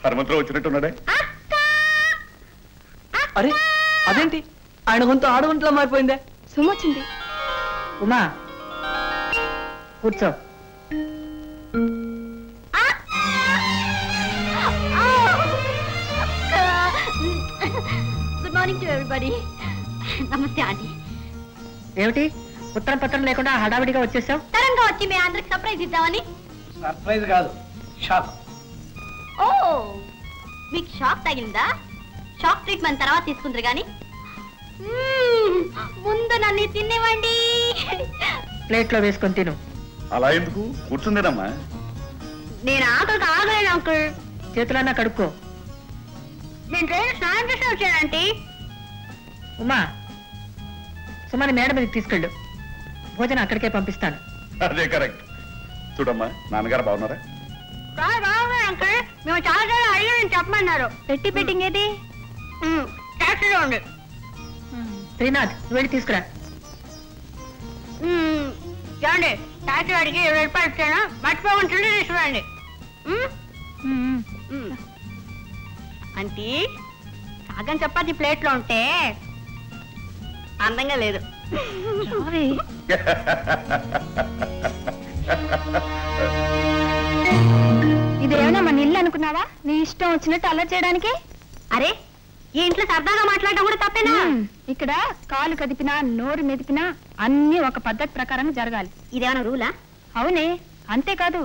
హనుమంతరావు వచ్చినట్టున్నాడే. అరే అదేంటి ఆయన గొంతు ఆడగొంతులా మారిపోయిందే? సుమొచ్చింది. ఉమా కూర్చో. Good morning to everybody. నమస్తే ఆంటీ. ఏమిటి ఉత్తరం పత్రం లేకుండా హడావిడిగా వచ్చేసావు? తరంగా వచ్చి మీ అందరికి సర్ప్రైజ్ ఇద్దామని. సర్ప్రైజ్ కాదు, షాక్. ఓ మీకు షాక్ తగిలిందా? షాక్ ట్రీట్మెంట్ తర్వాత తీసుకుంటారు గాని ముందు నన్ను తినేవండి. ప్లేట్లో వేసుకొని తిను. అలా ఎందుకు కూర్చుందేనమ్మా? నేను ఆకలికి ఆగలేను అంకుల్. చేతులన్నా కడుక్కో. నేను ట్రైన్ స్నానం చేసి వచ్చానంటే. ఉమా సుమని మేడ మీదకి తీసుకెళ్ళు. భోజనం అక్కడికే పంపిస్తాను. అదే కరెక్ట్. చూడమ్మా, నాన్నగారు బాగున్నారా? అంకుల్ మేము చాలా సార్లు అడిగాను చెప్పమన్నారు. పెట్టి పెట్టింగ్ ఏది? ట్యాక్సీలో ఉంది. శ్రీనాథ్ వెళ్ళి తీసుకురా. చూడండి ట్యాక్సీ అడిగి 20 రూపాయలు ఇచ్చాను, మర్చిపోకుండా చుట్టూ తీసుకురండి. అంటే సగం చపాతి ప్లేట్లో ఉంటే అందంగా లేదు. ఇదేమైనా మన ఇల్లు అనుకున్నావా? నీ ఇష్టం వచ్చినట్టు అలా చేయడానికి? అరే ఈ ఇంట్లో సరదాగా మాట్లాడటం కూడా తప్పేనా? ఇక్కడ కాలు కదిపినా నోరు మెదిపినా అన్ని ఒక పద్ధతి ప్రకారం జరగాలి. ఇదేమైనా రూలా? అవునే. అంతేకాదు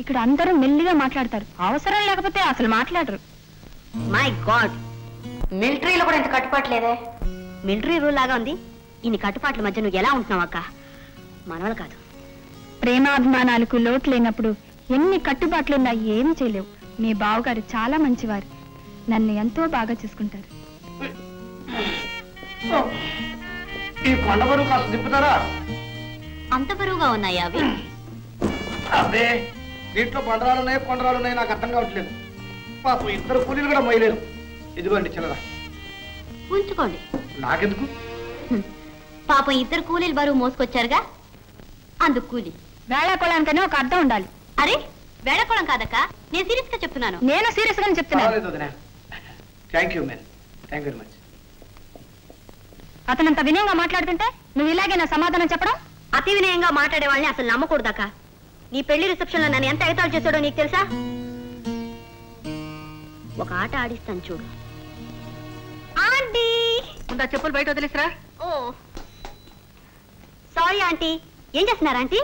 ఇక్కడ అందరూ మెల్లిగా మాట్లాడతారు. అవసరం లేకపోతే అసలు మాట్లాడరు. మై గాడ్, మిలిటరీలో కూడా ఇంత కట్టుబాట్లేదే. మిలిటరీ రూల్ లాగా ఉంది. ఇన్ని కట్టుబాట్ల మధ్య నువ్వు ఎలా ఉంటున్నావు అక్క? మనవలు కాదు. ప్రేమాభిమానాలకు లోటు లేనప్పుడు ఎన్ని కట్టుబాట్లున్నా ఏమీ చేయలేవు. మీ బావగారు చాలా మంచివారు. నన్ను ఎంతో బాగా చూసుకుంటారు. ఈ కొండ బరువు కాస్త దింపుతారా? అంత బరువుగా ఉన్నాయా అవి? అదే దీంట్లో కొండరాలున్నాయి నాకు అర్థం కావట్లేదు. పాపం ఇద్దరు కూలీలు కూడా మొయ్యలేరు. ఇదిగోండి చిల్లరా. ఉంచుకోండి. నాకెందుకు? పాపం ఇద్దరు కూలీలు బరువు మోసుకొచ్చారుగా, అందుకు కూలి. వేళాకోళానికనే ఒక అర్థం ఉండాలి. అరే వేళకోళం కాదక్క, నేను సీరియస్ గా చెప్తున్నాను. నేను సీరియస్ గానే చెప్తున్నాను. Thank you man, thank you very much. అతనంత వినయంగా మాట్లాడుతుంటే నువ్వు ఇలాగే నా సమాధానం చెప్పడం? అతి వినయంగా మాట్లాడే వాళ్ళని అసలు నమ్మకూడదాక. నీ పెళ్లి రిసెప్షన్ లో నన్ను ఎంత ఎగతాళి చేశాడో నీకు తెలుసా? ఒక ఆట ఆడిస్తాను చూడు. ఆంటీ ముందా చెప్పులు బయట వదిలేసిరా. ఓ సారీ ఆంటీ. ఏం చేస్తున్నారు ఆంటీ?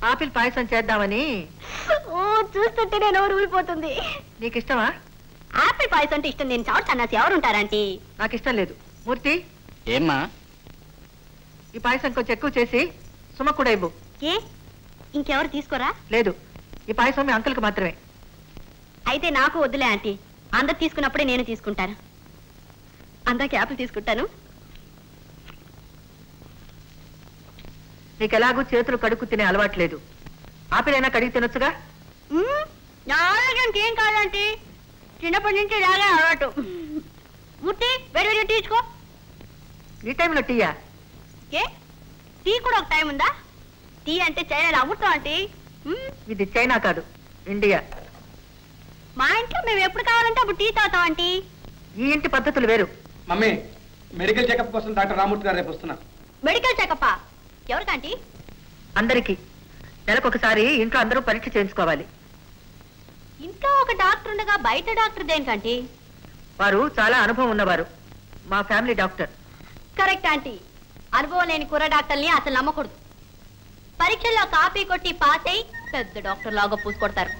ఆపిల్ పాయసం చేద్దామని. ఓ చూస్తుంటే నేను ఎవరు ఊరిపోతుంది. నీకు ఇష్టమా? ఆపిల్ పాయసం అంటే ఇష్టం. నేను చావు సన్నాసి ఎవరుంటారంటీ? నాకు ఇష్టం లేదు. మూర్తి ఏమ్మా? ఈ పాయసం కొంచెం ఎక్కువ చేసి సుమ కూడా ఇవ్వు. ఏ ఇంకెవరు తీసుకోరా? లేదు, ఈ పాయసం మీ అంకుల్కి మాత్రమే. అయితే నాకు వద్దులే ఆంటీ. అందరు తీసుకున్నప్పుడే నేను తీసుకుంటాను. అందరికి ఆపిల్ తీసుకుంటాను. నీకు ఎలాగూ చేతులు కడుక్కు తినే అలవాట్లేదు. ఆపిల్ అయినా కడిగి తినొచ్చుగా. ఏం కాదంటీ, చిన్నప్పటి నుంచి ఇలాగే అలవాటు. ముట్టి వేడి వేడి తీసుకో. ఈ టైంలో టీయా? ఏ టీ కూడా ఒక టైం ఉందా? టీ అంటే చైనాలో అమ్ముతాం ఆంటీ. ఇది చైనా కాదు, ఇండియా. మా ఇంట్లో మేము ఎప్పుడు కావాలంటే అప్పుడు టీ తాగుతాం ఆంటీ. ఈ ఇంటి పద్ధతులు వేరు. మమ్మీ, మెడికల్ చెకప్ కోసం డాక్టర్ రామూర్తి గారు రేపు వస్తున్నారు. మెడికల్ చెకప్ ఎవరికంటీ? అందరికి నెలకొకసారి ఇంట్లో అందరూ పరీక్ష చేయించుకోవాలి. ఇంట్లో ఒక డాక్టర్ ఉండగా బయట డాక్టర్ దేనికంటీ? వారు చాలా అనుభవం ఉన్నవారు. మా ఫ్యామిలీ డాక్టర్. Correct aunty. అనుభవం లేని కుర్ర డాక్టర్ని అసలు నమ్మకూడదు. పరీక్షల్లో కాపీ కొట్టి పాస్ అయి పెద్ద డాక్టర్ లాగా పూసుకొడతారు.